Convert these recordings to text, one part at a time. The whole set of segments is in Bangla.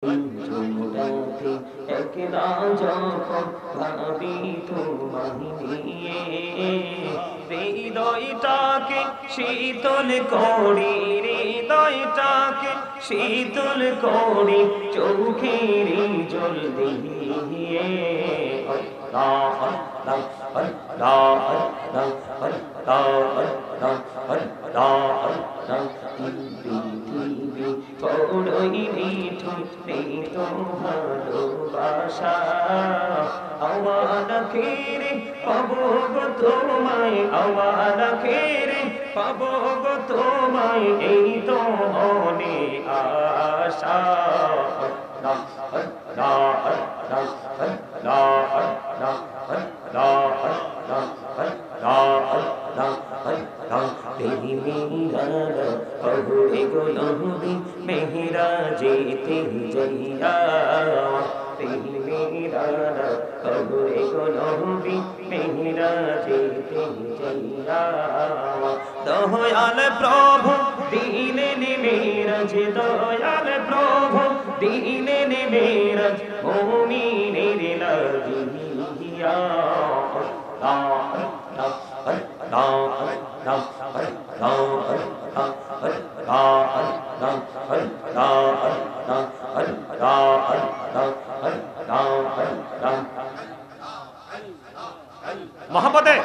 জোড়াতে একলা যখন ভাবি তোমায় নিয়ে হৃদয়টাকে শীতল করি হৃদয়টাকে শীতল করি চোখের জল দিয়ে আল্লাহ আল্লাহ আল্লাহ আল্লাহ আল্লাহ আল্লাহ আল্লাহ পৃথিবী বড়ই নিঠুর নেই তো ভালোবাসা আমার খেরে পাবো গো তোমায় আমার খেরে পাবো গো তোমায় এই তো মনে আশা আল্লাহ আল্লাহ আল্লাহ আল্লাহ আল্লাহ আল্লাহ আল্লাহ আল্লাহ আল্লাহ আল্লাহ তেরি মেরা পহুড়ে গো নবী মেহরা যেতে যাইয়া তেরি মেরা পহুড়ে গো নবী মেহরা যেতে যাইয়া দয়াল প্রভু দিলেন মেরাজ দয়াল প্রভু দিলেন মেরাজ মুমিনের লাগিয়া মোহাম্মদে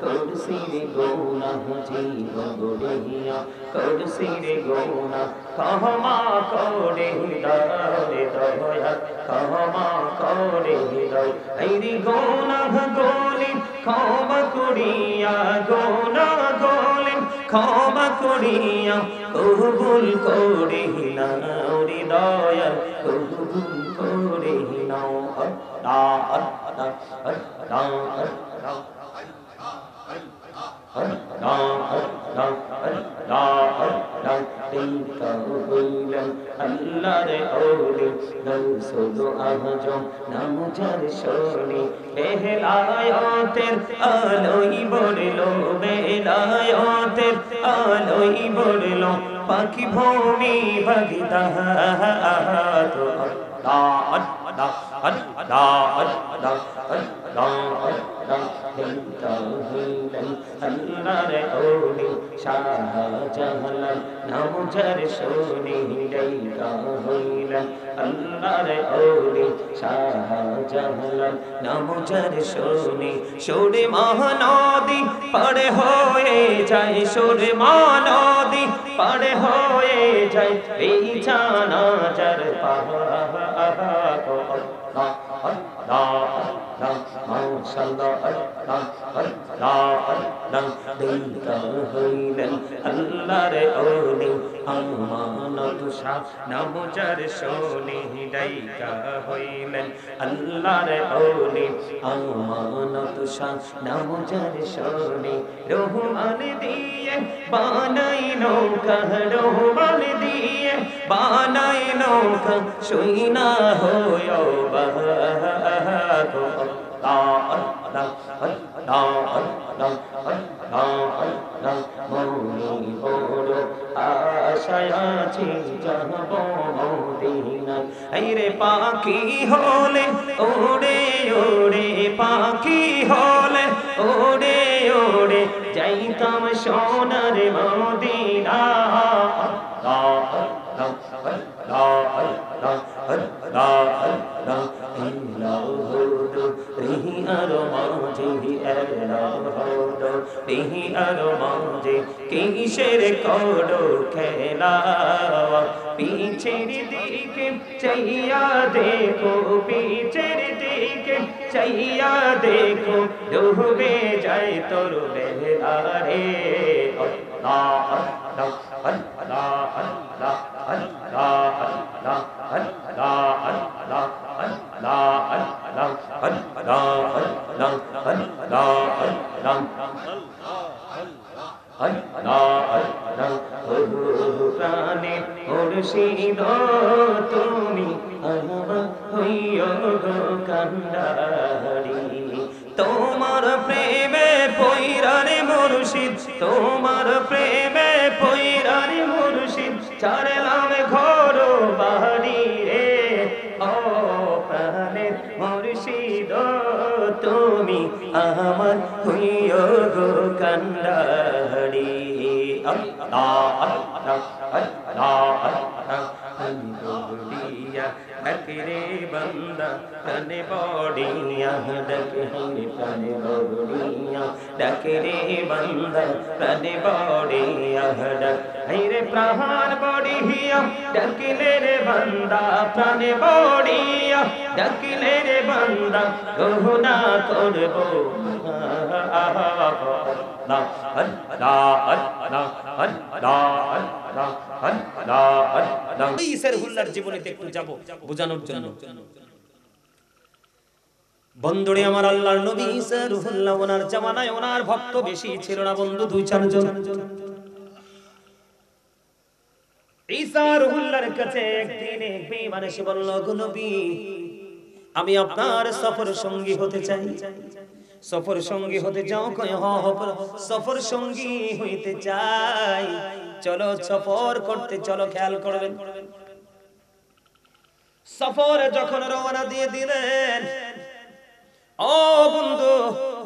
করসিরে গোনা জীবন গড়িয়া করসিরে গোনা ক্ষমা করে দারে দয়া ক্ষমা করে দাও এই গোনা গলি ক্ষমা করিয়া গোনা গলি ক্ষমা করিয়া কবুল করে নাও রে দয়া কবুল করে নাও আল্লাহ আল্লাহ আল্লাহ আল্লাহ আল্লাহর ওলি গৌসুল আজম নাম যার শোনে বেলায়েতের আলোই বললো বেলায়েতের আলোই বললো পাখি ভূমি বাগদা তো আল্লাহ আল্লাহ আল্লাহ আল্লাহ আল্লাহ আল্লাহর ওলি শাহজালাল নাম যার শোনে ডাইকা হইলেন আল্লাহর ওলি শাহজালাল নাম যার শোনে সুরে মহানদী পার হয়ে যায় সুরে মহানদী পার হয়ে যায় এই জানা যার মাশাআল্লাহ আল্লাহ আল্লাহ আল্লাহ দিলকা হইলেন আল্লাহর ওলি আমানত শাহ নাম যার শোনে ডাইকা হইলেন আল্লাহর ওলি আমানত শাহ নাম যার শোনে রহমান দিয়ে বানাই নৌকা রহমান দিয়ে বানাই নৌকা সইনা হয় পাখি হলে ওড়ে ওড়ে পাখি হলে ওড়ে ওড়ে যাইতাম সোনার মদিনা কিসের করো খেলা পিছের দিকে চাইয়া দেখো পিছের দিকে চাইয়া দেখো ডুবে যায় তোর বেহারে আল্লাহ আল্লাহ আল্লাহ আল্লাহ আল্লাহ আল্লাহ আল্লাহ আল্লাহ আল্লাহ আল্লাহ আল্লাহ আল্লাহ প্রাণে মুর্শিদ তুমি আমার হইও গো কান্ডারি তোমার প্রেমে পৈরারে মুর্শিদ তোমার প্রেমে পয়রারি মুর্শিদ ছাড়লাম ঘর বাড়ি রে ও প্রাণের মুর্শিদ তুমি আমার হইও গো কান্ডারি আল্লাহ আল্লাহ আল্লাহ আল্লাহ डकरे बंदा तने बॉडिया डकरे तने बॉडिया डकरे बंदा तने बॉडिया डक रे प्राण बॉडिया डकले रे बंदा प्राणे बॉडिया डकले रे बंदा गुना करबो अल्लाह अल्लाह अल्लाह अल्लाह ঈসার হুল্লার জীবনীতে একটু যাব বোঝানোর জন্য। বন্ধুরে আমার, আল্লাহর নবী ঈসা রূহুল্লাহ ওনার জামানায় ওনার ভক্ত বেশি ছিল না বন্ধু, 2-4 জন। ঈসা রূহুল্লাহর কাছে একদিন এক বেঈমান এসে বলল, গো নবী, আমি আপনার সফর সঙ্গী হতে চাই। সফর সঙ্গী হতে যাও? কয় সফর সঙ্গী হইতে চাই, চলো সফর করতে চলো। খেয়াল করবেন, সফরে যখন রওনা দিয়ে দিলেন, ও বন্ধু,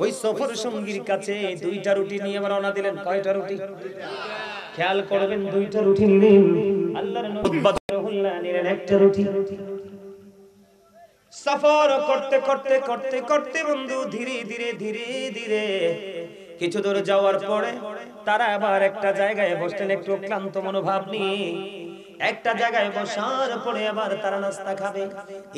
ওই সফর সঙ্গীর কাছে 2টা রুটি নিয়ে রওনা দিলেন। কয়টা রুটি? খেয়াল করবেন, 2টা রুটি নিলেন। আল্লাহর নবী রাসূলুল্লাহ নিলেন 1টা রুটি। সফর করতে করতে করতে করতে বন্ধু ধীরে ধীরে ধীরে ধীরে কিছু দূর যাওয়ার পরে তারা আবার একটা জায়গায় বসলেন, একটু ক্লান্ত মনোভাব নিয়ে। একটা জায়গায় বসার পরে আবার তারা নাস্তা খাবে।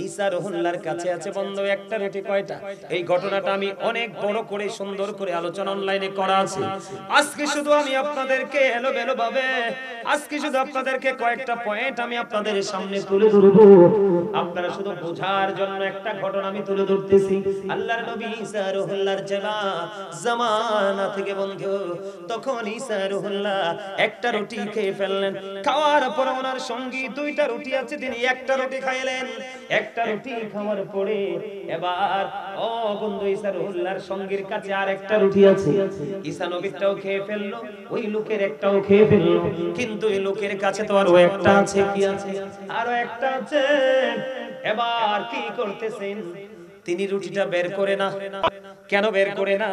ঈসা রূহুল্লাহর কাছে আছে বন্ধু 1টা রুটি। কয়টা? এই ঘটনাটা আমি অনেক বড় করে সুন্দর করে আলোচনা অনলাইনে করা আছে। আজকে শুধু আমি আপনাদেরকে এলোমেলো ভাবে আজকে শুধু আপনাদেরকে কয়েকটা পয়েন্ট আমি আপনাদের সামনে তুলে ধরব। আপনারা শুধু বোঝার জন্য একটা ঘটনা আমি তুলে ধরতেছি। আল্লাহর নবী ঈসা রূহুল্লাহর জামানা থেকে বন্ধু, তখন ঈসা রূহুল্লাহ 1টা রুটি খেয়ে ফেললেন। খাওয়ার পর ওনার সঙ্গী 2টা রুটি আছে, তিনি 1টা রুটি খাইলেন। 1টা রুটি খাওয়ার পরে এবার ও বন্ধু ঈসা রূহুল্লাহর সঙ্গীর কাছে আর 1টা রুটি আছে। ঈসা নবীটাও খেয়ে ফেললো, ওই লোকের 1টাও খেয়ে ফেললো। কিন্তু এই লোকের কাছে তো আরো 1টা আছে। কি আছে? আরো 1টা আছে। এবার কি করতেছেন? তিনি রুটিটা বের করে না। কেন বের করে না?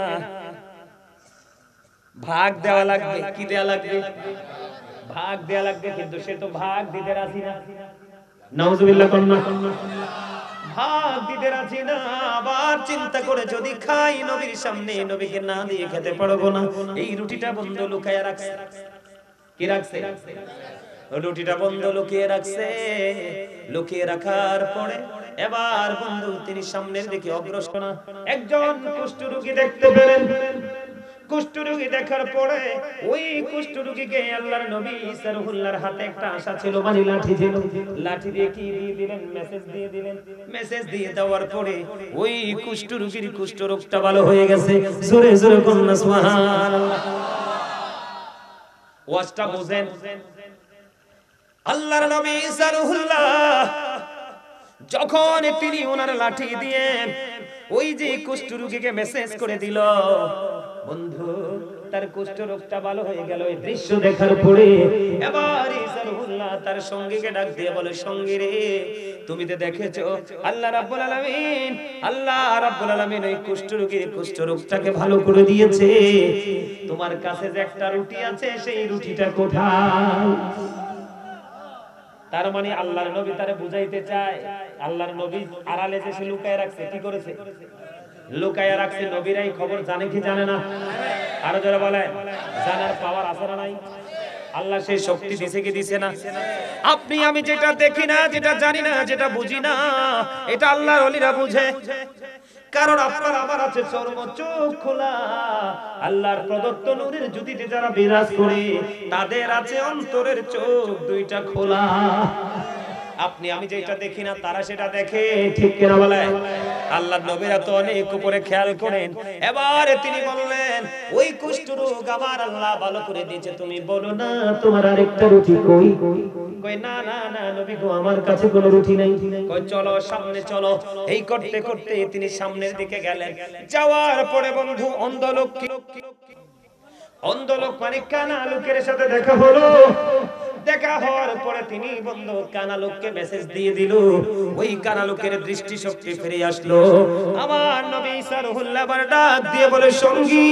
ভাগ দেওয়া লাগবে। কি দেওয়া লাগবে? ভাগ দেওয়া লাগবে। কিন্তু সে তো ভাগ দিতে রাজি না। নাউজুবিল্লাহ কন্না, ভাগ দিতে রাজি না। আবার চিন্তা করে, যদি খাই নবীর সামনে, নবীকে না দিয়ে খেতে পারবো না। এই রুটিটা বন্ধু লুকায়া রাখছে। কি রাখছে? রুটিটা বন্ধু লুকিয়ে রাখছে। লুকিয়ে রাখার পরে এবার বন্ধু তিনি সামনের দিকে অগ্রসর। একজন কুষ্ঠরোগী দেখতে পেলেন। কুষ্ঠরোগী দেখার পরে ওই কুষ্ঠরোগীকে আল্লাহর নবী ঈসা রূহুল্লাহর হাতে একটা আশা ছিল, মানে লাঠি ছিল। লাঠি দিয়ে কি দিয়ে দিলেন? মেসেজ দিয়ে দিলেন। মেসেজ দিয়ে দেওয়ার পরে ওই কুষ্ঠরোগীর কুষ্ঠরোগটা ভালো হয়ে গেছে। জোরে জোরে বলুন সুবহানাল্লাহ। ওয়াজটা বুঝেন। আল্লাহর নবী ঈসা রূহুল্লাহ যখন তিনি ওনার লাঠি দিয়ে ওই যে কুষ্ঠরোগীকে মেসেজ করে দিল, বন্ধু তার কুষ্ঠরোগটা ভালো হয়ে গেল। এই দৃশ্য দেখার পরে এবার ঈসা রূহুল্লাহ তার সঙ্গীকে ডাক দিয়ে বলে, সঙ্গী রে, তুমি তো দেখেছো আল্লাহ রাব্বুল আলামিন ওই কুষ্ঠরোগীর কুষ্ঠরোগটাকে ভালো করে দিয়েছে। তোমার কাছে যে 1টা রুটি আছে, সেই রুটিটা কোথায়? তার মানে আল্লাহর নবী তারে বুঝাইতে চায়, আল্লাহর নবী আড়ালে যে সে লুকায় রাখছে। কি করেছে? লুকায়া রাখছে। নবীরাই খবর জানে কি জানে না? আরো যারা বলে জানার পাওয়ার আছে না নাই? আল্লাহ সেই শক্তি দিছে কি দিছে না? আপনি আমি যেটা দেখি না, যেটা জানি না, যেটা বুঝি না, এটা আল্লাহর ওলিরা বুঝে। কারণ আপনার আমার আছে চর্ম চোখ খোলা। আল্লাহর প্রদত্ত নূরের জ্যোতিতে যারা বিরাজ করে, তাদের আছে অন্তরের চোখ 2টা খোলা। আপনি আমি যেটা দেখি না, তারা সেটা দেখে। ঠিক কিনা বলেন? আল্লাহর নবীরা তো অনেক উপরে খেয়াল করেন। এবারে তিনি বললেন, ওই কুষ্ঠরোগ আমার আল্লাহ ভালো করে দিয়েছে, তুমি বলো না তোমার আরেকটা রুটি কই? কই না না না নবী গো, আমার কাছে কোনো রুটি নাই। কই চলো সামনে চলো। এই করতে করতে তিনি সামনের দিকে গেলেন। যাওয়ার পরে বন্ধু অন্ধ লোক অন্ধ লোক মানে কানা লোকের সাথে দেখা হলো। দেখা হওয়ার পরে তিনি বন্ধু কানা লোককে মেসেজ দিয়ে দিল, ওই কানা লোকের দৃষ্টি শক্তি ফিরে আসলো। আমার নবী ঈসা রুহুল্লাহ বার ডাক দিয়ে বলে, সঙ্গী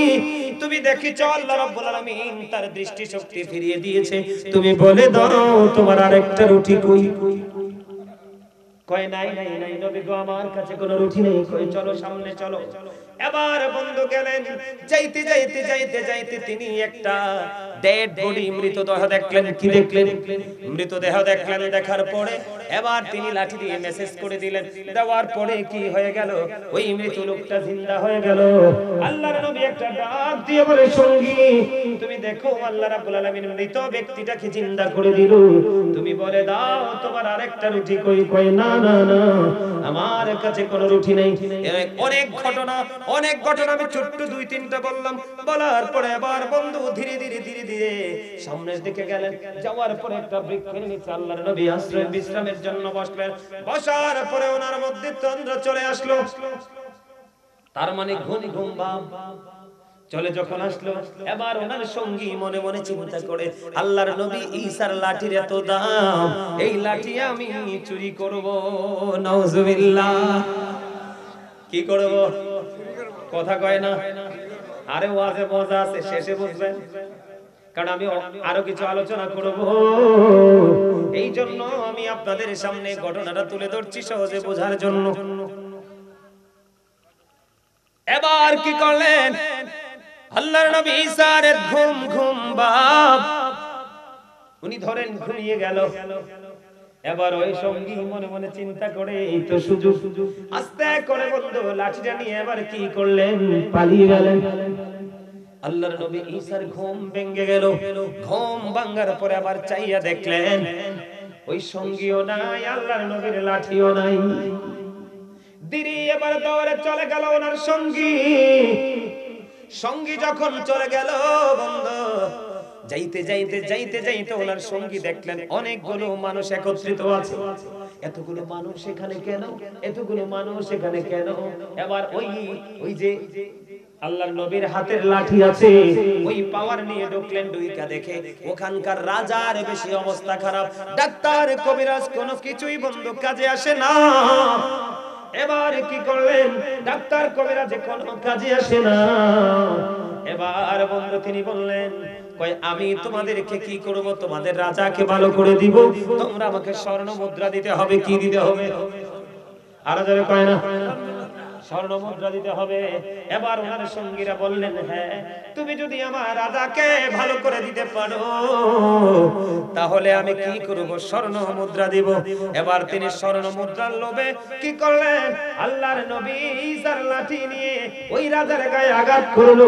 তুমি দেখিছো আল্লাহ রাব্বুল আলামিন তার দৃষ্টি শক্তি ফিরিয়ে দিয়েছে, তুমি বলে দাও তোমার আরেকটা রুটি কই? কয় নাই নাই নাই নবী গো, আমার কাছে কোনো রুটি নেই। কয় চলো সামনে চলো। এবার বন্ধু গেলেন, যাইতে যাইতে যাইতে যাইতে তিনি একটা ডেড বডি, মৃতদেহ দেখলেন। কি দেখলেন? মৃতদেহ দেখলেন। দেখার পরে এবার তিনি লাঠি দিয়ে মেসেজ করে দিলেন। দেওয়ার পরে কি হয়ে গেল? ওই মৃত লোকটা জিন্দা হয়ে গেল। আল্লাহর নবী একটা ডাক দিয়ে বলে, সঙ্গী তুমি দেখো আল্লাহ রাব্বুল আলামিন মৃত ব্যক্তিটাকে জিন্দা করে দিল, তুমি বলে দাও তোমার আরেকটা রুটি কই? কয় না না না, আমার কাছে কোনো রুটি নেই। অনেক ঘটনা আমি ছোট্ট 2-3টা বললাম। বলার পরে আবার বন্ধু ধীরে ধীরে ধীরে ধীরে সামনের দিকে গেলেন। যাওয়ার পরে একটা বৃক্ষের নিচে আল্লাহর নবী আশ্রয় বিশ্রামের জন্য বসলেন। বসার পরে ওনার মধ্যে তন্দ্রা চলে আসলো। তার মানে ঘুম ঘুম ভাব চলে যখন আসলো, এবার ওনার সঙ্গী মনে মনে চিন্তা করে, আল্লাহর নবী ঈসার লাঠির এত দাম, এই লাঠি আমি চুরি করব। নাউজুবিল্লাহ। কি করব? কথা কয় না। আরে ওয়াজে মজা আছে, শেষে বুঝবেন, কারণ আমি আরো কিছু আলোচনা করব। এই জন্য আমি আপনাদের সামনে ঘটনাটা তুলে ধরছি সহজে বোঝার জন্য। এবার কি করলেন? আল্লাহর নবী ঈসার ঘুম ঘুম ভাব উনি ধরেন ঘুমিয়ে গেল। এবার ওই সঙ্গী মনে মনে চিন্তা করে, এই তো সুযোগ। আস্তে করে বন্ধু লাঠিটা নিয়ে এবার কি করলেন? পালিয়ে গেলেন। আল্লাহর নবী ঈসার ঘুম ভেঙে গেল। ঘুম ভাঙার পরে আবার চাইয়া দেখলেন ওই সঙ্গীও নাই, আল্লাহর নবীর লাঠিও নাই। দিরি এবার দৌড়ে চলে গেল ওনার সঙ্গী। সঙ্গী যখন চলে গেল বন্ধু, যাইতে যাইতে যাইতে যাইতে ওনার সঙ্গী দেখলেন অনেকগুলো মানুষ একত্রিত আছে। এতগুলো মানুষ এখানে কেন? এতগুলো মানুষ এখানে কেন? এবার ওই যে আল্লাহর নবীর হাতের লাঠি আছে, ওই পাওয়ার নিয়ে ঢুকলেন। ঢুইকা দেখে ওখানকার রাজার বেশি অবস্থা খারাপ। ডাক্তার কবিরাজ কোনো কিছুই বন্ধু কাজে আসে না। এবার কি করলেন? ডাক্তার কবিরাজ কোনো কাজে আসে না। এবার বন্ধু তিনি বললেন, কয় আমি তোমাদেরকে কি করব? তোমাদের রাজাকে ভালো করে দিব। তোমরা আমাকে স্বর্ণ মুদ্রা দিতে হবে। কি দিতে হবে? আরো জোরে কয় না, স্বর্ণ মুদ্রা দিতে হবে। এবার ওনার সঙ্গীরা বললেন, হ্যাঁ তুমি যদি আমার রাজাকে ভালো করে দিতে পারো তাহলে আমি কি করব? স্বর্ণ মুদ্রা দিব। এবার তিনি স্বর্ণ মুদ্রার লোভে কি করলেন? আল্লাহর নবী ঈসার লাঠি নিয়ে ওই রাজার গায়ে আঘাত করলো।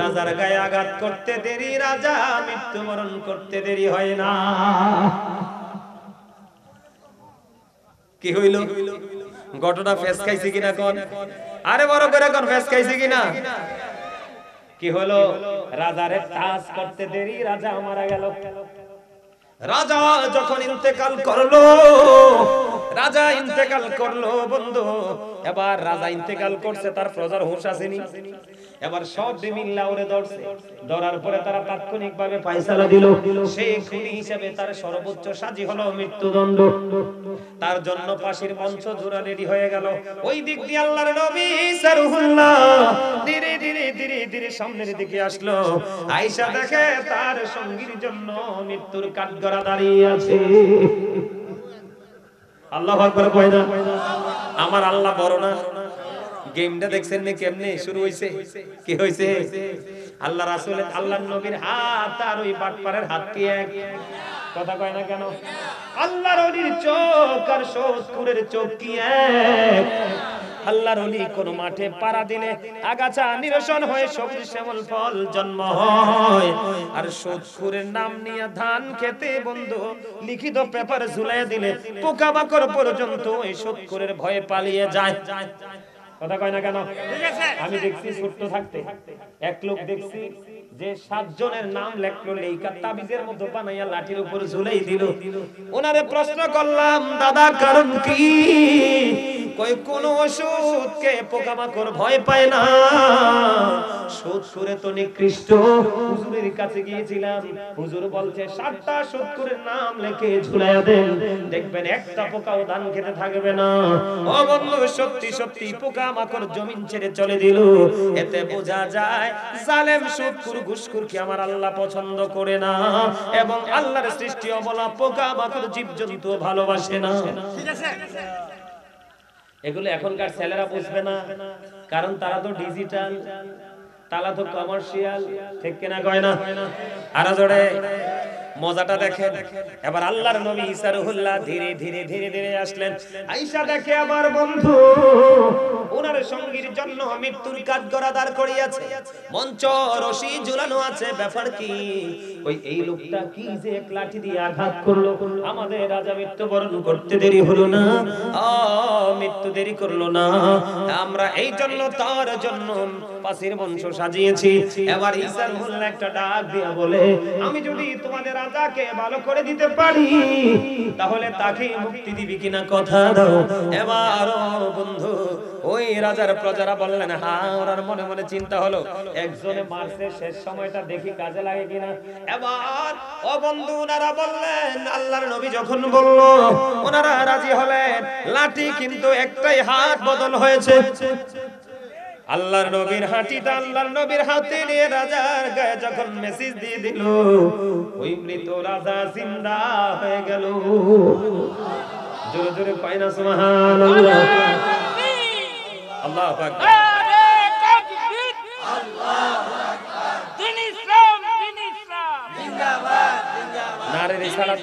রাজার গায়ে আঘাত করতে দেরি, রাজা মৃত্যুবরণ করতে দেরি হয় না। কি হইল? ঘটনা ফেস খাইছে কিনা কোন? আরে বড় করে কোন ফেস খাইছে কিনা? কি হলো? রাজারে টাচ করতে দেরি, রাজা মারা গেল। রাজা যখন ইন্তেকাল করলো বন্ধু, এবার রাজা ইন্তেকাল করছে, তার প্রজার হুঁশ আসেনি। এবার সব মিল্লা ওরে ধরছে। ধরার পরে তারা তাৎক্ষণিকভাবে ফয়সালা দিল, সে খুনি হিসেবে তার সর্বোচ্চ সাজি হলো মৃত্যুদণ্ড। তার জন্য ফাঁসির মঞ্চ জোড়া রেডি হয়ে গেল। ওই দিক দিয়ে আল্লাহর নবী ঈসা রুহুল্লাহ ধীরে ধীরে ধীরে ধীরে সামনের দিকে আসলো। আয়েশা দেখে তার সঙ্গীর জন্য মৃত্যুর কাঠগড়া দাঁড়িয়ে আছে। আল্লাহু আকবার কয় না? আমার আল্লাহ বড় না? গেমটা দেখছেন না কেমনে শুরু হইছে? কি হইছে? আল্লাহ রাসূল আল্লাহর নবীর হাত আর ওই বাটপারের হাত কি এক? কথা কয় না কেন? আল্লাহর ওলির চোখ আর সুদখোরের চোখ কি এক? আল্লাহর ওলি কোন মাঠে পাড়া দিলে আগাছা নিরসন হয়ে সবুজ শ্যামল ফল জন্ম হয়, আর সুদখোরের নাম নিয়ে ধান খেতে বন্ধু লিখিত পেপার ঝুলাইয়া দিলে পোকামাকড় পর্যন্ত এই সুদখোরের ভয়ে পালিয়ে যায়। কথা কয় না কেন? আমি দেখছি ছোট্ট থাকতে এক লোক দেখছি যে 7 জনের নাম লেখলো, লেখা তাবিজের মতো বানাইয়া লাঠির উপর ঝুলাই দিল। ওনারে প্রশ্ন করলাম, দাদা কারণ কি? কই কোন ওষুধকে পোকামাকড় ভয় পায় না, সুদ করে তো নিকৃষ্ট। হুজুরের কাছে গিয়েছিলাম, হুজুর বলছে 7টা সুদখোরের নাম লিখে ঝুলাইয়া দেন, দেখবেন একটা পোকাও ধান খেতে থাকবে না। ও বন্ধু, সত্যি সত্যি পোকা মাকড় জমিন ছেড়ে চলে দিল। এতে বোঝা যায় জালেম সুদখোর ঘুষখোরকে আমার আল্লাহ পছন্দ করে না, এবং আল্লাহর সৃষ্টি অবলা পোকা মাকড় জীবজন্তু ভালোবাসে না। ঠিক আছে, এগুলো এখনকার ছেলেরা বুঝবে না, কারণ তারা তো ডিজিটাল, তারা তো কমার্শিয়াল, ঠিক কিনা কয় না? আর জোরে মজাটা দেখেন। এবার আল্লাহর নবী ঈসা রুহুল্লাহ ধীরে ধীরে ধীরে ধীরে আসলেন। আয়েশা দেখে আমার বন্ধু ওনার সঙ্গীর জন্য মৃত্যুর কাঠগড়া দাঁড় করিয়েছে, মঞ্চ রশি ঝুলানো আছে। ব্যাপার কি, ওই এই লোকটা কি যে এক লাঠি দিয়ে আঘাত করলো, আমাদের রাজা মৃত্যুবরণ করতে দেরি হলো না, মৃত্যু দেরি করলো না। আমরা এই জন্য তার জন্য পাশের বংশ সাজিয়েছি। এবার ঈসা রুহুল্লাহ একটা ডাক দিয়া বলে, আমি যদি তোমাদের রাজাকে ভালো করে দিতে পারি তাহলে তাকে মুক্তি দিবি কিনা কথা দাও। এবার বন্ধু ওই রাজার প্রজারা বললেন হ্যাঁ। ওনার মনে মনে চিন্তা হলো, একজনে মারছে, শেষ সময়টা দেখি কাজে লাগে কিনা। এবার ও বন্ধু ওনারা বললেন, আল্লাহর নবী যখন বলল ওনারা রাজি হলেন। লাঠি কিন্তু একটাই হাত বদল হয়েছে। আল্লাহর নবীর হাঁটিটা আল্লাহর নবীর হাতে নিয়ে রাজার গায়ে যখন মেসেজ দিয়ে দিল, ওই মৃত রাজা জিন্দা হয়ে গেল। জোরে জোরে কয় না সুবহানাল্লাহ, আল্লাহু আকবার। নারে রিসালাত,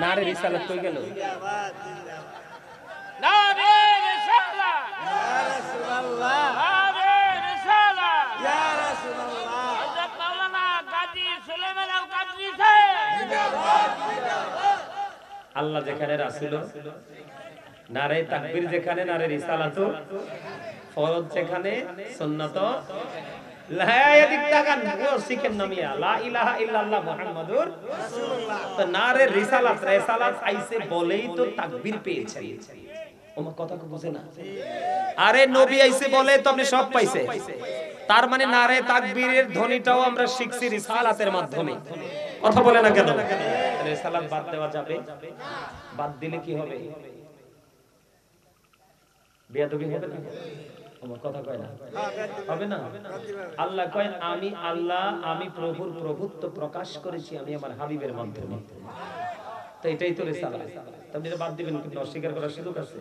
নারে রিসালাত কই গেল? নারে রিসালাত, ইয়া রাসূলুল্লাহ, নারে রিসালাত, ইয়া রাসূলুল্লাহ। হযরত মাওলানা গাজী সুলাইমান আল কাদরি সাহেব জিন্দাবাদ, জিন্দাবাদ। আল্লাহ যেখানে রাসূল, নারে তাকবীর যেখানে, নারে রিসালাত, ফরজ যেখানে, সুন্নাত আরে নবী আইছে বলে তো আপনি সব পাইছে। তার মানে নারে তাকবীরের ধ্বনিটাও আমরা শিখছি রিসালাতের মাধ্যমে। কথা বলে না কেন? রিসালাত বাদ দেওয়া যাবে? বাদ দিলে কি হবে? বেয়াদবি হবে না? আমার কথা কয় না, হবে না? আল্লাহ কয় আমি আল্লাহ, আমি প্রভুর প্রভুত্ব প্রকাশ করেছি আমি আমার হাবিবের মাধ্যমে। তো এটাই তো রিসালাত। আপনি এটা বাদ দিবেন, কিন্তু অস্বীকার করার সুযোগ আছে।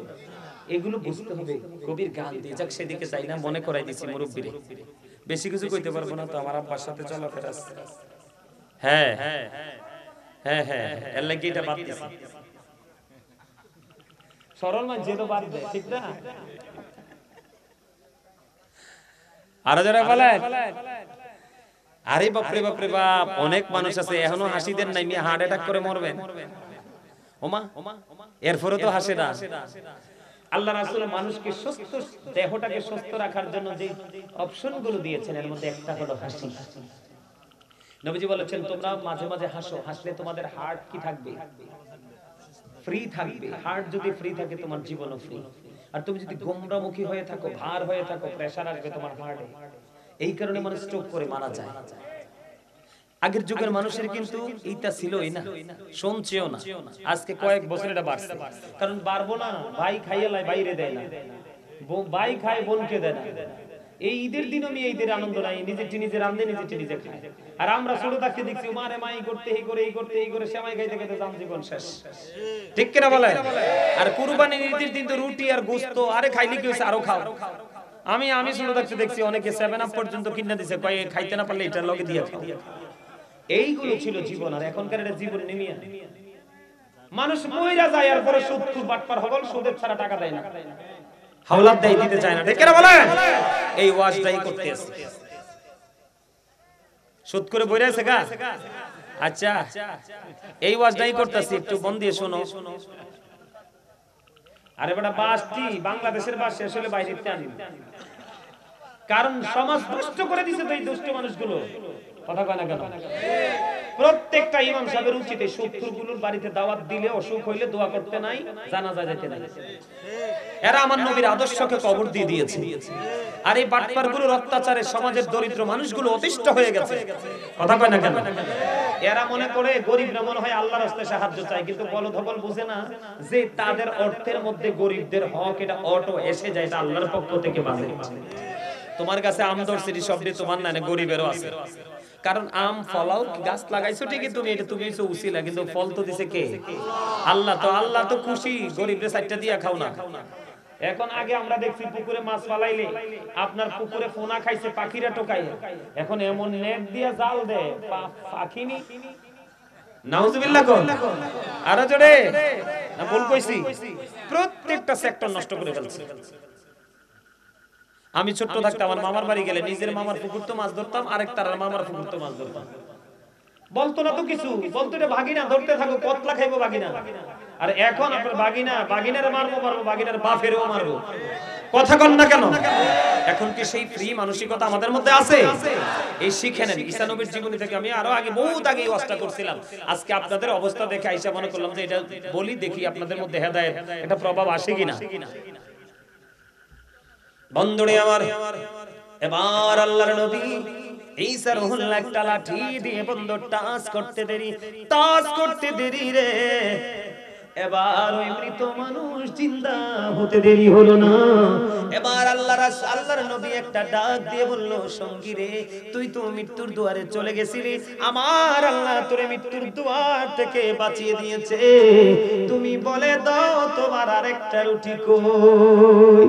এগুলো বুঝতে হবে। কবির গান দিয়ে যাক, সেদিকে চাই না, মনে করাই দিছি মুরব্বিরে। বেশি কিছু কইতে পারবো না তো, আমার আব্বার সাথে চলাফেরা আছে। হ্যাঁ হ্যাঁ হ্যাঁ হ্যাঁ, এর লাগি এটা বাদ দিছি। সরল না যে তো বাদ দেয়, ঠিক না? আর যারা বলে আরে বাপরে বাপরে বাপ, অনেক মানুষ আছে এখনো হাসি দেন নাই, মিয়া হার্ট অ্যাটাক করে মরবেন। ওমা, এরপরে তো হাসে না। আল্লাহ রাসূল মানুষকে সুস্থ, দেহটাকে সুস্থ রাখার জন্য যে অপশনগুলো দিয়েছেন এর মধ্যে একটা হলো হাসি। নবীজি বলেছেন তোমরা মাঝে মাঝে হাসো, হাসলে তোমাদের হার্ট কি থাকবে? ফ্রি থাকবে। হার্ট যদি ফ্রি থাকে তোমার জীবনও ফ্রি। আর তুমি যদি গোমরামুখী হয়ে থাকো, ভার হয়ে থাকো, প্রেসার আসবে তোমার হার্টে। এই কারণে মানুষ স্ট্রোক করে মারা যায়। আগের যুগের মানুষের কিন্তু এইটা ছিলই না, শুনছেও না। আজকে কয়েক বছর এটা বাড়ছে। কারণ বাড়বো না, ভাই খাইয়া লাই বাইরে দেয় না, ভাই খায় বোনকে দেয় না। এই ঈদের দিন আমি ঈদের আনন্দ নাই, নিজেরটি নিজে রান্ধে, নিজেরটি নিজে খায়। আর আমরা ছোট থাকতে দেখছি মারে মাই করতে, এই করে এই করতে, এই করে সেমাই খাইতে খাইতে জাম জীবন শেষ। ঠিক কিনা বলে? আর কুরবানির ঈদের দিন তো রুটি আর গোশত, আরে খাইলি কি হইছে, আরো খাও। আমি ছোট থাকতে দেখছি অনেকে 7 আপ পর্যন্ত কিনে দিছে, কয় খাইতে না পারলে এটার লগে দিয়ে খাও। এইগুলো ছিল জীবন। আর এখনকার এটা জীবন নিমিয়া। মানুষ মইরা যায় আর পরে সুদ খুব বাটপার হবল, সুদের ছাড়া টাকা দেয় না, হাওলাত দেয়, দিতে চায় না। ঠিক কিনা বলে? এই ওয়াজটাই করতে আছে। সুদ করে বইরা আছে গা। আচ্ছা, এই ওয়াজটাই করতেছি, একটু মন দিয়ে শোনো। আরে বেটা, বাসটি বাংলাদেশের বাস শেষ হলে বাইরেতে আনি, কারণ সমাজ নষ্ট করে দিছে তো এই দুষ্ট মানুষগুলো। কথা কয় না কেন? প্রত্যেকটা ইমাম সাহেবের উচিত এই 70 গুলোর বাড়িতে দাওয়াত দিলে অসুখ হইলে দোয়া করতে নাই, জানাজা যেতে নাই। এরা আমার নবীর আদর্শকে কবর দিয়ে দিয়েছে। আর এই বাটপারগুলোর অত্যাচারে সমাজের দরিদ্র মানুষগুলো অতিষ্ঠ হয়ে গেছে। কথা কয় না কেন? এরা মনে করে গরিবরা মনে হয় আল্লাহর রাস্তায় সাহায্য চায়, কিন্তু বলধবল বুঝে না যে তাদের অর্থের মধ্যে গরিবদের হক এটা অটো এসে যায়, এটা আল্লাহর পক্ষ থেকে বাজে। তোমার কাছে আম ধরছিলি শব্দে তোমার না, গরিবেরও আছে। কারণ আম ফলাও গাছ লাগাইছো ঠিকই, তুমি এটা তুমি উছিলা, কিন্তু ফল তো দিছে কে? আল্লাহ। তো আল্লাহ তো খুশি, গরিবরে সাইডটা দিয়া খাও না। এখন আগে আমরা দেখছি পুকুরে মাছ ফালাইলে আপনার পুকুরে ফোনা খাইছে পাখিরা টোকাই, এখন এমন নেট দিয়া জাল দেয় পাখিনি। নাউজুবিল্লাহ কোন আরো জোরে না ভুল কইছি? প্রত্যেকটা সেক্টর নষ্ট করে ফেলছে। আমি ছোট্ট থাকতে আমার মামার বাড়ি গেলে নিজের মামার পুকুর তো মাছ ধরতাম, আরেক তার মামার পুকুর তো মাছ ধরতাম। বলতো না তো কিছু, বলতো এটা ভাগিনা, ধরতে থাকো, কতলা খাইবো ভাগিনা। আর এখন আপনার বাগিনার মারবো, বাগিনার বাপেরও মারবো। কথা কন না কেন? এখন কি সেই ফ্রি মানসিকতা আমাদের মধ্যে আছে? এই শিখে নেন ঈসা নবীর জীবনী থেকে। আমি আরো আগে বহুত আগে এই ওয়াজটা করছিলাম। আজকে আপনাদের অবস্থা দেখে আইসা মনে করলাম যে এটা বলি, দেখি আপনাদের মধ্যে হেদায়েত এটা প্রভাব আসে কিনা। বন্ধুরে আমার, এবার আল্লাহর নবী ঈসা রুহুল্লাহ একটা লাঠি দিয়ে বন্ধু টাচ করতে দেরি রে, এবার ওই মৃত মানুষ জিন্দা হতে দেরি হলো না। এবার আল্লাহর নবী একটা ডাক দিয়ে বলল, সঙ্গী রে, তুই তো মৃত্যুর দুয়ারে চলে গেছিলি, আমার আল্লাহ তোরে মৃত্যুর দুয়ার থেকে বাঁচিয়ে দিয়েছে। তুমি বলে দাও তোমার আরেকটা রুটি কই?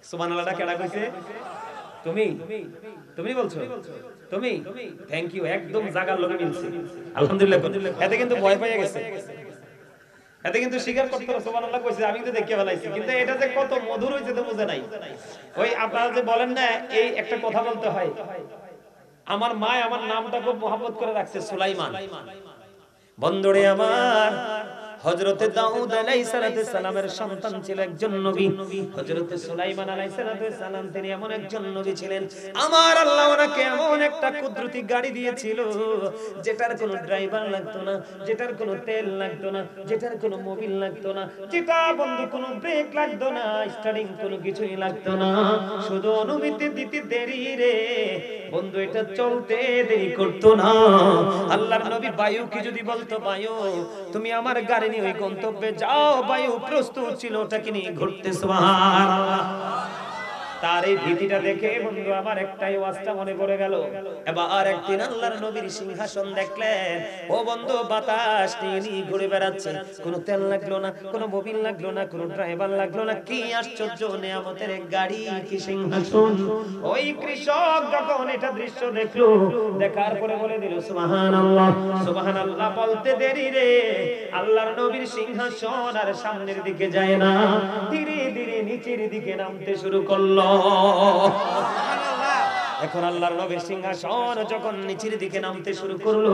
সুবহানাল্লাহ। কেডা কইছে? তুমি বলছো? তুমি থ্যাংক ইউ, একদম জাগার লোকে মিলছে। আলহামদুলিল্লাহ। এতে কিন্তু ভয় পেয়ে গেছে, এতে কিন্তু স্বীকার করতে হবে সুবহানাল্লাহ কইছে, আমি তো দেখে ফেলাইছি। কিন্তু এটা যে কত মধুর হইছে তো বুঝে নাই। ওই আপনারা যে বলেন না, এই একটা কথা বলতে হয়, আমার মা আমার নামটা খুব মহব্বত করে রাখছে সুলাইমান। বন্ধুরে আমার, হযরতে দাউদ আলাইহিস সালামের সন্তান ছিল একজন নবী। হযরতে সুলাইমান আলাইহিস সালাম তিনি এমন একজন নবী ছিলেন, আমার আল্লাহ ওনাকে এমন একটা কুদরতি গাড়ি দিয়েছিল যেটার কোনো ড্রাইভার লাগতো না, যেটার কোনো তেল লাগতো না, যেটার কোনো মোবিল লাগতো না, যেটা বন্ধু কোনো ব্রেক লাগতো না, স্টার্টিং কোনো কিছুই লাগতো না, শুধু অনুমতি দিতে দেরি রে বন্ধু, এটা চলতে দেরি করতো না। আল্লাহর নবী বায়ুকে যদি বলতো, বায়ু তুমি আমার গাড়ি নিয়ে ওই গন্তব্যে যাও, বায়ু প্রস্তুত ছিল ওটাকে নিয়ে ঘুরতে। সুবহানাল্লাহ। তার এই ভীতিটা দেখে বন্ধু আমার একটাই ওয়াজটা মনে পড়ে গেল। এবার একদিন আল্লাহর নবীর সিংহাসন দেখলেন, ও বন্ধু বাতাস নিয়ে ঘুরে বেড়াচ্ছে, কোনো তেল লাগলো না, কোনো মোবিল লাগলো না, কোনো ড্রাইভার লাগলো না। কি আশ্চর্য নিয়ামতের এক গাড়ি, কি সিংহাসন! ওই কৃষক যখন এটা দৃশ্য দেখলো, দেখার পরে বলে দিল সুবহানাল্লাহ। সুবহানাল্লাহ বলতে দেরি রে, আল্লাহর নবীর সিংহাসন আর সামনের দিকে যায় না, ধীরে ধীরে নিচের দিকে নামতে শুরু করলো। এখন আল্লাহর নবীর সিংহাসন যখন নিচের দিকে নামতে শুরু করলো,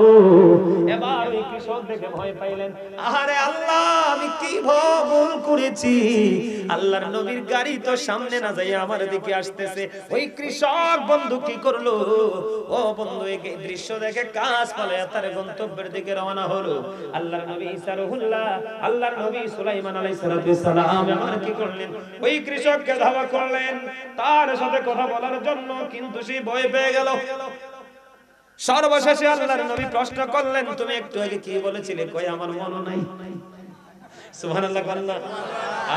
এবার ওই কৃষক দেখে ভয় পাইলেন, আরে আল্লাহ আমি কি ভুল করেছি, আল্লাহর নবীর গাড়ি তো সামনে না যাই আমার দিকে আসতেছে। ওই কৃষক বন্ধু কি করলো, ও বন্ধু এই দৃশ্য দেখে কাজ পালায়া তার গন্তব্যের দিকে রওনা হলো। আল্লাহর নবী ঈসা রুহুল্লাহ, আল্লাহর নবী সুলাইমান আলাইহিস সালাম এমন কি করলেন, ওই কৃষককে ধাওয়া করলেন তার সাথে কথা বলার জন্য, কিন্তু সে ভয় পেয়ে গেল। সর্বশেষে আল্লাহর নবী প্রশ্ন করলেন, তুমি একটু আগে কি বলেছিলে? কই আমার মনে নাই। সুবহানাল্লাহ বলনা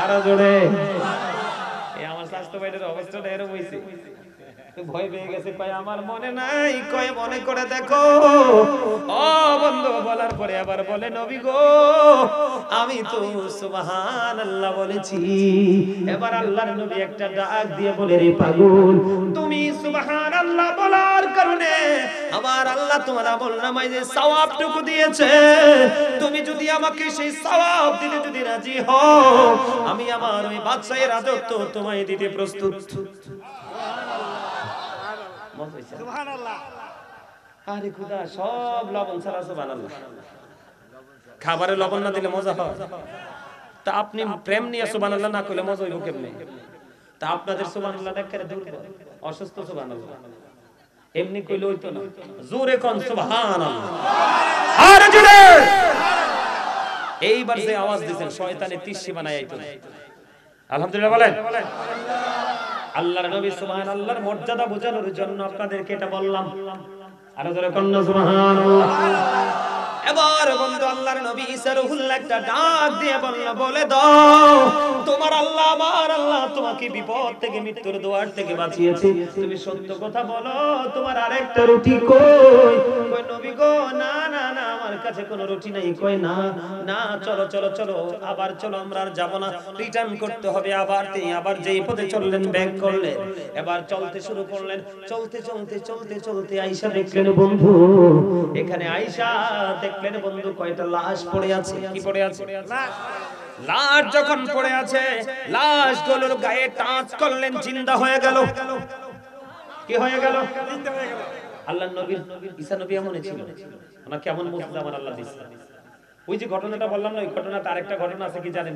আর জোরে। এই আমার স্বাস্থ্য ভাইদের অবস্থাটা এরকম হইছে, তো ভয় পেয়ে গেছে, কয় আমার মনে নাই। কয় মনে করে দেখো। ও বন্ধু বলার পরে আবার বলে, নবী গো আমি তো সুবহানাল্লাহ বলেছি। এবার আল্লাহর নবী একটা ডাক দিয়ে বলে, রে পাগল, তুমি সুবহানাল্লাহ বলার কারণে আমার আল্লাহ তোমার আমলনামায় যে সওয়াবটুকু দিয়েছে, তুমি যদি আমাকে সেই সওয়াব দিতে যদি রাজি হও, আমি আমার ওই বাদশাহের রাজত্ব তোমায় দিতে প্রস্তুত। সুবহানাল্লাহ। আরে খোদা, সব লবণ ছাড়া সুবহানাল্লাহ। খাবারে লবণ না দিলে মজা হয়? তা আপনি প্রেম নিয়ে সুবহানাল্লাহ না কইলে মজা হইব কেমনে? তা আপনাদের সুবহানাল্লাহ একেবারে দুর্বল, অসুস্থ সুবহানাল্লাহ। এমনি কইলে হইতো না, জোরে কোন সুবহানাল্লাহ, আর জোরে। এইবার যে আওয়াজ দিবেন শয়তানে তিসি বানায় আইতো। আলহামদুলিল্লাহ বলেন। আল্লাহর নবী সুবহানাল্লাহর মর্যাদা বোঝানোর জন্য আপনাদেরকে এটা বললাম। আর জোরে কোন সুবহানাল্লাহ। এবার বন্ধু আল্লাহর নবী ঈসা রূহুল্লাহ একটা ডাক দিয়ে বলে দাও, তোমার আল্লাহ আমার আল্লাহ তোমাকে বিপদ থেকে মৃত্যুর দুয়ার থেকে বাঁচিয়েছে, তুমি সত্য কথা বলো, তোমার আরেকটা রুটি কই? কই নবী গো, না না না, আমার কাছে কোনো রুটি নাই। কই না না, চলো চলো চলো, আবার চলো, আমরা আর যাব না, রিটার্ন করতে হবে। আবার যেই পথে চললেন ব্যাক করলেন, এবার চলতে শুরু করলেন। চলতে চলতে চলতে চলতে আয়েশা দেখলেন বন্ধু, এখানে আয়েশা দেখলেন বন্ধু কয়টা লাশ পড়ে আছে। কি পড়ে আছে? লাশ যখন পড়ে আছে, লাশগুলোর গায়ে টাচ করলেন, জিন্দা হয়ে গেল। কি হয়ে গেল? জিন্দা হয়ে গেল। আল্লাহর নবী ঈসা নবী এমনই ছিল, ওনাকে কেমন মুজিজা আমার আল্লাহ দিয়েছে। ওই যে ঘটনাটা বললাম না, ওই ঘটনাটা আরেকটা ঘটনা আছে, কি জানেন?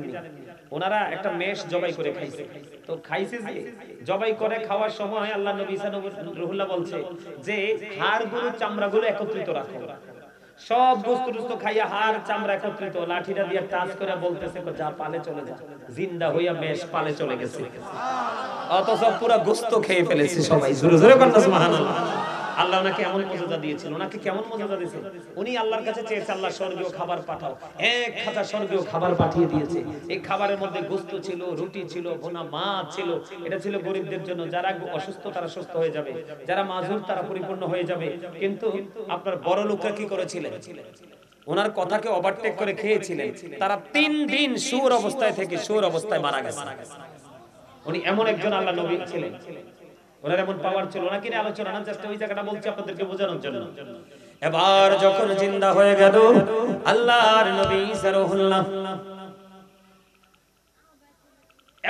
ওনারা একটা মেষ জবাই করে খাইছে। তো খাইছে যে জবাই করে খাওয়ার সময় আল্লাহর নবী ঈসা নবী রূহুল্লাহ বলছে যে হাড়গুলো চামড়াগুলো একত্রিত রাখো। সব বস্তু খাইয়া হাড় চামড়া একত্রিত, লাঠিটা দিয়ে টাচ করে বলতেছে যা পালে চলে যা। জিন্দা হইয়া মেষ পালে চলে গেছে, অথচ পুরো গোশত খেয়ে ফেলেছে সবাই। জোরে জোরে বলতে সুবহানাল্লাহ। আল্লাহ ওনাকে এমন মর্যাদা দিয়েছেন। ওনাকে কেমন মর্যাদা দিয়েছেন? উনি আল্লাহর কাছে চেয়েছে, আল্লাহ স্বর্গীয় খাবার পাঠাও। এক খাতা স্বর্গীয় খাবার পাঠিয়ে দিয়েছে। এই খাবারের মধ্যে গোশত ছিল, রুটি ছিল, ভুনা মাছ ছিল। এটা ছিল গরিবদের জন্য, যারা অসুস্থ তারা সুস্থ হয়ে যাবে, যারা মাজুর তারা পরিপূর্ণ হয়ে যাবে। কিন্তু আপনার বড় লোকরা কি করেছিলেন? ওনার কথাকে ওভারটেক করে খেয়েছিলেন। তারা 3 দিন সুর অবস্থায় থেকে সুর অবস্থায় মারা গেছে। উনি এমন একজন আল্লাহ নবী ছিলেন, ওনার এমন পাওয়ার ছিল। ওনাকে নিয়ে আলোচনা না, জাস্ট ওই জায়গাটা বলছি আপনাদেরকে বোঝানোর জন্য। এবার যখন জিন্দা হয়ে গেল আল্লাহর নবী ঈসা রূহুল্লাহ,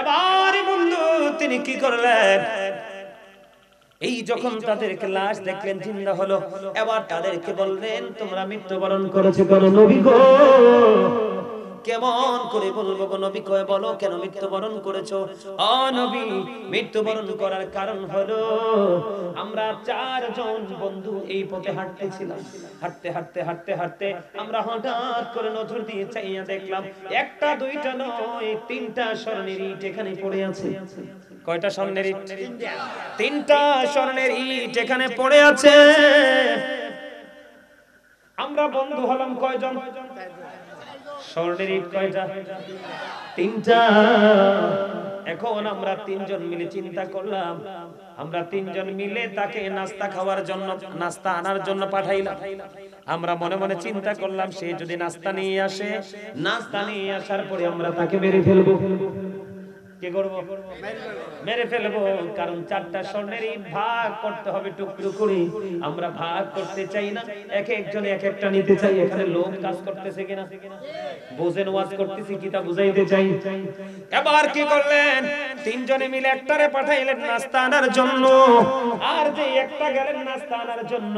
এবার বন্ধু তিনি কি করলেন? এই যখন তাদেরকে লাশ দেখলেন জিন্দা হলো, এবার তাদেরকে বললেন তোমরা মৃত্যুবরণ করেছো কেন নবী গো? কেমন করে বলবো গো নবী, কয় বলো কেন মৃত্যুবরণ করেছো? ও নবী, মৃত্যুবরণ করার কারণ হলো আমরা 4 জন বন্ধু এই পথে হাঁটতেছিলাম। হাঁটতে হাঁটতে হাঁটতে হাঁটতে আমরা হঠাৎ করে নজর দিয়ে চাইয়া দেখলাম একটা দুইটা নয় 3টা স্বর্ণের ইট এখানে পড়ে আছে। কয়টা স্বর্ণের ইট? 3টা স্বর্ণের ইট এখানে পড়ে আছে। আমরা বন্ধু হলাম কয়জন? স্বর্ণের ইট কয়টা? 3টা। এখন আমরা 3 জন মিলে চিন্তা করলাম, আমরা 3 জন মিলে তাকে নাস্তা খাওয়ার জন্য, নাস্তা আনার জন্য পাঠাইলাম। আমরা মনে মনে চিন্তা করলাম সে যদি নাস্তা নিয়ে আসে, নাস্তা নিয়ে আসার পরে আমরা তাকে মেরে ফেলবো। কি করব? মেরে ফেলবো। কারণ 4টা স্বর্ণের ইট ভাগ করতে হবে টুকরো করে। আমরা ভাগ করতে চাই না, এক একজন এক একটা নিতে চাই। এখানে লোক কাজ করতেছে কিনা বুঝেন, ওয়াজ করতেছি কি তা বুঝাইতে চাই। এবার কি করলেন? 3 জনে মিলে একটারে পাঠাইলেন নাস্তা আনার জন্য, আর যে একটা গেলেন নাস্তা আনার জন্য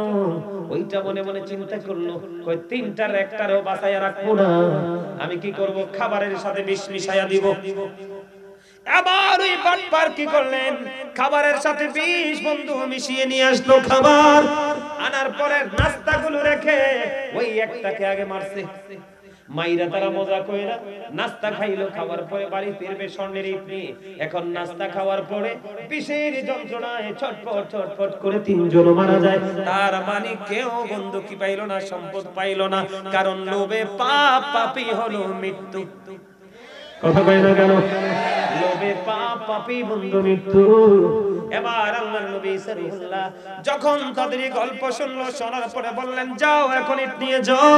ওইটা মনে মনে চিন্তা করলো কই 3টার একটারও বাঁচাইয়া রাখবো না, আমি কি করব? খাবারের সাথে বিষ মিশাইয়া দিব। আবার ওই বাটপার কি করলেন? খাবারের সাথে বিষ বন্ধু মিশিয়ে নিয়ে আসলো। খাবার আনার পরে নাস্তাগুলো রেখে ওই একটাকে আগে মারছে। মাইরা তারা মজা কইরা নাস্তা খাইলো। খাবার পরে বাড়ি ফিরবে স্বর্ণের ইট নিয়ে। এখন নাস্তা খাওয়ার পরে বিষের যন্ত্রণায় ছটফট ছটফট করে 3 জন মারা যায়। তার মানে কেউ বন্ধু কি পাইলো না? সম্পদ পাইলো না। কারণ লোভে পাপী হলো মৃত্যু। কথা কয় না কেন? লোভে পাপী বন্ধু মৃত্যু। এবার আল্লাহর নবী সাল্লাল্লাহু যখন তাদের গল্প শুনলো, শোনার পরে বললেন যাও এখন ইট নিয়ে যাও।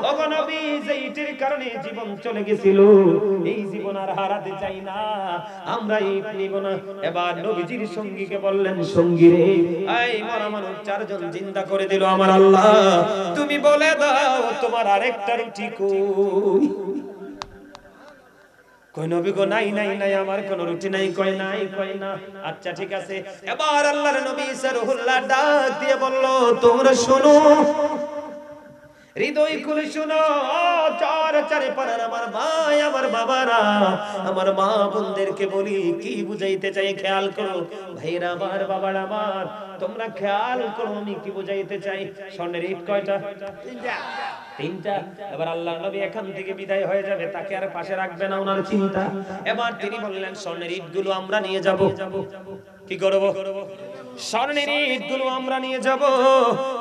ওগো নবী, যে ইটের কারণে জীবন চলে গেছিল এই জীবন আর হারাতে চাই না, আমরা ইট নিব না। এবার নবীজির সঙ্গীকে বললেন সঙ্গী রে, এই মরা মানুষ 4 জন জিন্দা করে দিল আমার আল্লাহ, তুমি বলে দাও তোমার আরেকটা রুটি কই? কই নবী গো, নাই নাই নাই, আমার কোন রুটি নাই। কই নাই, কই না। আচ্ছা ঠিক আছে। এবার আল্লাহর নবী ঈসা রূহুল্লাহ ডাক দিয়ে বলল তোমরা শোনো, হৃদয় খুলে শুনো চার চারে পাড়ার আমার ভাই আমার বাবারা, আমার মা বোনদেরকে বলি কি বুঝাইতে চাই খেয়াল করো। ভাইরা আমার, বাবারা আমার, তোমরা খেয়াল করো আমি কি বুঝাইতে চাই। স্বর্ণের ইট কয়টা? তিনটা। এবার আল্লাহর নবী এখান থেকে বিদায় হয়ে যাবে, তাকে আর পাশে রাখবে না, ওনার চিন্তা। এবার তিনি বললেন স্বর্ণের ইটগুলো আমরা নিয়ে যাব। কি করব? স্বর্ণের ইটগুলো আমরা নিয়ে যাব,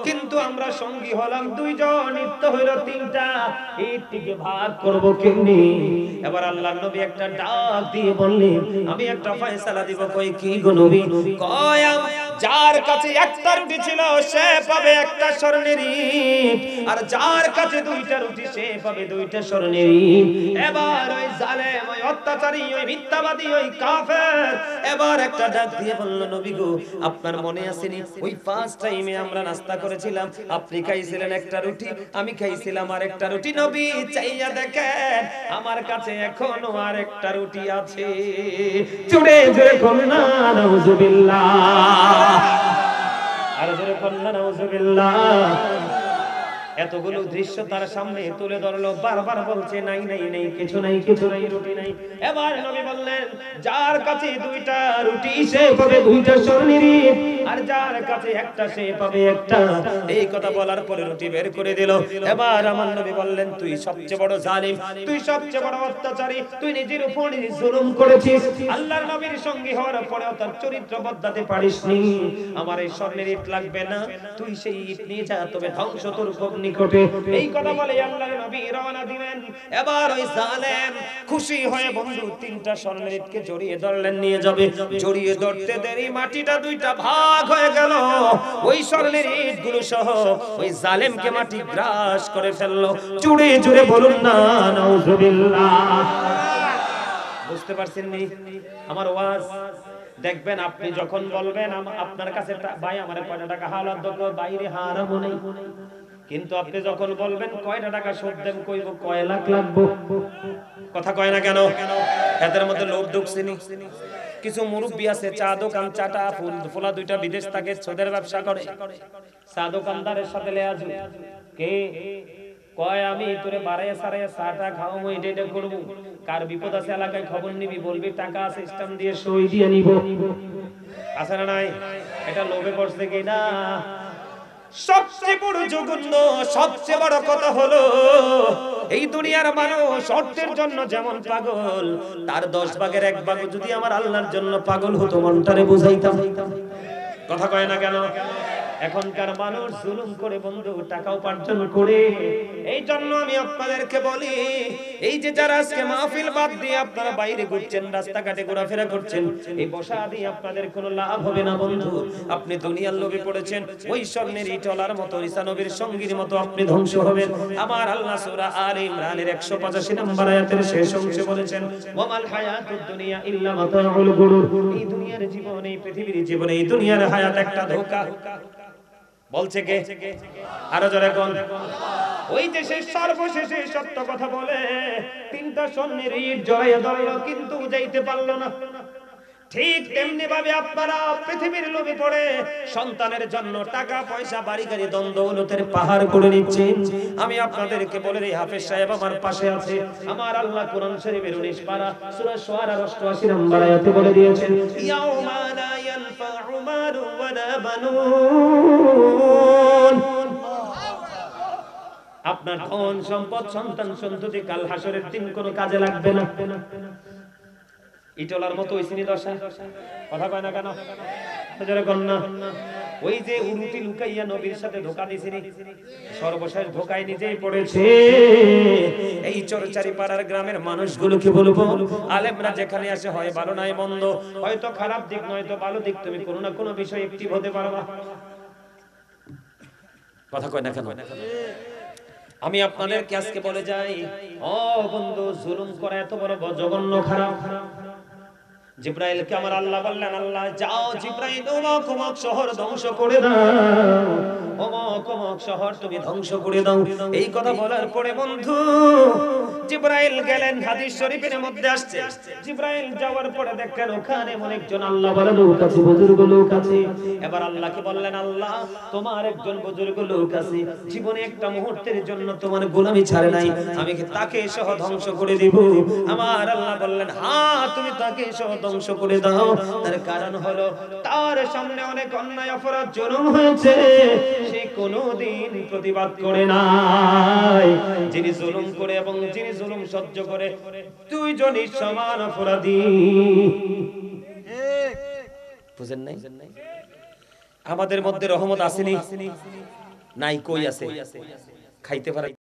কিন্তু আমরা সঙ্গী হলাম দুইজন, ইট তো হইল তিনটা, ইটটিকে ভাগ করব কেমনি? এবার আল্লাহর নবী একটা ডাক দিয়ে বললেন আমি একটা ফয়সালা দিব। কই কি গো নবী? কয় যার কাছে একটা রুটি ছিল সে পাবে একটা স্বর্ণের ইট, আর যার কাছে দুইটা রুটি সে পাবে দুইটা স্বর্ণের ইট। এবার ওই জালেম, ওই অত্যাচারী, ওই মিথ্যাবাদী, ওই কাফের এবার একটা ডাক দিয়ে বলল নবী গো, আপনার মনে আছে নি ওই ফার্স্ট টাইমে আমরা নাস্তা করেছিলাম, আপনি খাইছিলেন একটা রুটি, আমি খাইছিলাম আর একটা রুটি। নবী চাইয়া দেখেন আমার কাছে এখনো আর একটা রুটি আছে। জোরে জোরে কন্না নাউজুবিল্লাহ, আর জোরে কন্না নাউজুবিল্লাহ। এতগুলো দৃশ্য তার সামনে তুলে ধরলো, বারবার বলছে নাই নাই নাই, কিছু নাই, কিছু নাই, রুটি নাই। এবার নবী বললেন যার কাছে দুইটা রুটি সে পাবে দুইটা স্বর্ণের ইট, আর যার কাছে একটা সে পাবে একটা। এই কথা বলার পরে রুটি বের করে দিল। এবার আমার নবী বললেন তুই সবচেয়ে বড় জালিম, তুই সবচেয়ে বড় অত্যাচারী, তুই নিজের উপর জুলুম করেছিস। আল্লাহর নবীর সঙ্গী হওয়ার পরেও তার চরিত্র বদলাতে পারিসনি। আমার এই স্বর্ণের ইট লাগবে না, তুই সেই ইট নিয়ে যা, তবে ধ্বংস তোর নিকটে। এই কথা বলে আল্লাহর নবী রওনা দিলেন। এবার ওই জালেম খুশি হয়ে বন্ধু তিনটা স্বর্ণের ইটকে জড়িয়ে ধরলেন, নিয়ে যাবে। জড়িয়ে ধরতে দেরি মাটিটা দুইটা ভাগ হয়ে গেল, ওই স্বর্ণের ইটগুলো সহ ওই জালেমকে মাটি গ্রাস করে ফেললো। জুড়ে জুড়ে বলুন না নাউজুবিল্লাহ। বুঝতে পারছেন নি আমার ওয়াজ? দেখবেন আপনি যখন বলবেন আপনার কাছে ভাই আমার কয়টা টাকা হাওলাত দরকার, বাইরে হারামো নাই, কিন্তু আপনি যখন বলবেন কয়টা টাকা সুদ দেন, কইব কয় লাখ লাগবো। কথা কয় না কেন? এদের মধ্যে লোভ ঢুকছেনি। কিছু মুরব্বি আছে চা দোকান, চাটা ফুলা দুইটা বিদেশ থাকে, সুদের ব্যবসা করে। চা দোকানদারের সাথে লেয়াজু কে কয় আমি তোরে বাড়াইয়া সারাইয়া চাটা খাওয়াবো, এটা এটা করবো। কার বিপদ আছে এলাকায় খবর নিবি, বলবি টাকা আছে স্ট্যাম্প দিয়ে সই দিয়ে নিব। আছে না নাই? এটা লোভে পড়ছে কি না? সবচেয়ে বড় জঘন্য, সবচেয়ে বড় কথা হলো এই দুনিয়ার মানুষ অর্থের জন্য যেমন পাগল, তার 10 ভাগের 1 ভাগ যদি আমার আল্লাহর জন্য পাগল হতো মনটারে বুঝাইতাম। কথা কয় না কেন? এখনকার মানুষ জুলুম করে বন্ধু টাকা উপার্জন করে। এই জন্য আমি আপনাদেরকে বলি, এই যে যারা আজকে মাহফিল বাদ দিয়ে আপনারা বাইরে ঘুরছেন, রাস্তাঘাটে ঘোরাফেরা করছেন, এই বসা দিয়ে আপনাদের কোনো লাভ হবে না বন্ধু। আপনি দুনিয়ার লোভে পড়েছেন, ওই স্বর্ণের ইটলার মতো, ঈসা নবীর সঙ্গীর মতো আপনি ধ্বংস হবেন। আমার আল্লাহ সূরা আলে ইমরানের 185 নম্বর আয়াতের শেষ অংশে বলেছেন, ওয়ামাল হায়াতুদ দুনিয়া ইল্লা মাতাউল গুরুর। এই দুনিয়ার জীবন, এই পৃথিবীর জীবন, এই দুনিয়ার হায়াত একটা ধোঁকা। বলছে কে? আরো জোরে কোন? ওই দেশের সর্বশেষে সত্য কথা বলে তিনটা স্বর্ণের ইট জড়াইয়া ধরলো, কিন্তু যাইতে পারলো না। ঠিক তেমনি ভাবে আপনারা পৃথিবীর লোভে পড়ে সন্তানের জন্য টাকা পয়সা বাড়ি গাড়ি দ্বন্দ্বলতের পাহাড় করে নিচ্ছেন। আমি আপনাদেরকে বলে রে, হাফেজ সাহেব আমার পাশে আছে, আমার আল্লাহ কোরআন শরীফের 19 পারা সূরা শুআরার 88 নম্বর আয়াতে বলে দিয়েছেন, ইয়াউমা লা ইয়ানফাউ মালু ওয়ালা বানুন। আপনার ধন সম্পদ সন্তান সন্ততি কাল হাসরের দিন কোনো কাজে লাগবে না। ইটলার মতো ওই শ্রেণী দশা। কথা কয় না কেন? ওই যে উরুটি লুকাইয়া নবীর সাথে ধোঁকা দিয়েছিনি, সর্বশেষ ধোঁকায় নিজেই পড়েছে। এই চরচারি পাড়ার গ্রামের মানুষগুলোকে বলবো, আলেমরা যেখানে আসে হয় ভালো নাই মন্দ, হয়তো খারাপ দিক নয়তো ভালো দিক, তুমি কোনো না কোনো বিষয় একটি হতে পারবা। কথা কয় না কেন? আমি আপনাদেরকে আজকে বলে যাই, ও বন্ধু, জুলুম করা এত বড় জঘন্য খারাপ। জিবরাইলকে আমার আল্লাহ বললেন, আল্লাহ যাও জিবরাইল অমুক অমুক শহর ধ্বংস করে দাও, অমুক অমুক অমুক শহর তুমি ধ্বংস করে দাও। এই কথা বলার পরে বন্ধু জিবরাইল গেলেন, হাদিস শরীফের মধ্যে আসছে জিবরাইল যাওয়ার পরে দেখেন ওখানে এমন একজন আল্লাহ বলা লোক আছে, বুজুর্গ লোক আছে। এবার আল্লাহকে বললেন, আল্লাহ তোমার একজন বুজুর্গ লোক আছে, জীবনে একটা মুহূর্তের জন্য তোমার গোলামি ছাড়ে নাই, আমি কি তাকে সহ ধ্বংস করে দিব? আমার আল্লাহ বললেন, হ্যাঁ তুমি তাকে সহ ধ্বংস করে দাও। তার কারণ হলো তার সামনে অনেক অন্যায় অপরাধ জুলুম হয়েছে, সে কোনোদিন প্রতিবাদ করে নাই। যিনি জুলুম করে এবং যিনি জুলুম সহ্য করে দুইজনই সমান অপরাধী। বুঝেন নাই? আমাদের মধ্যে রহমত আসেনি? নাই, কই আছে? খাইতে পারে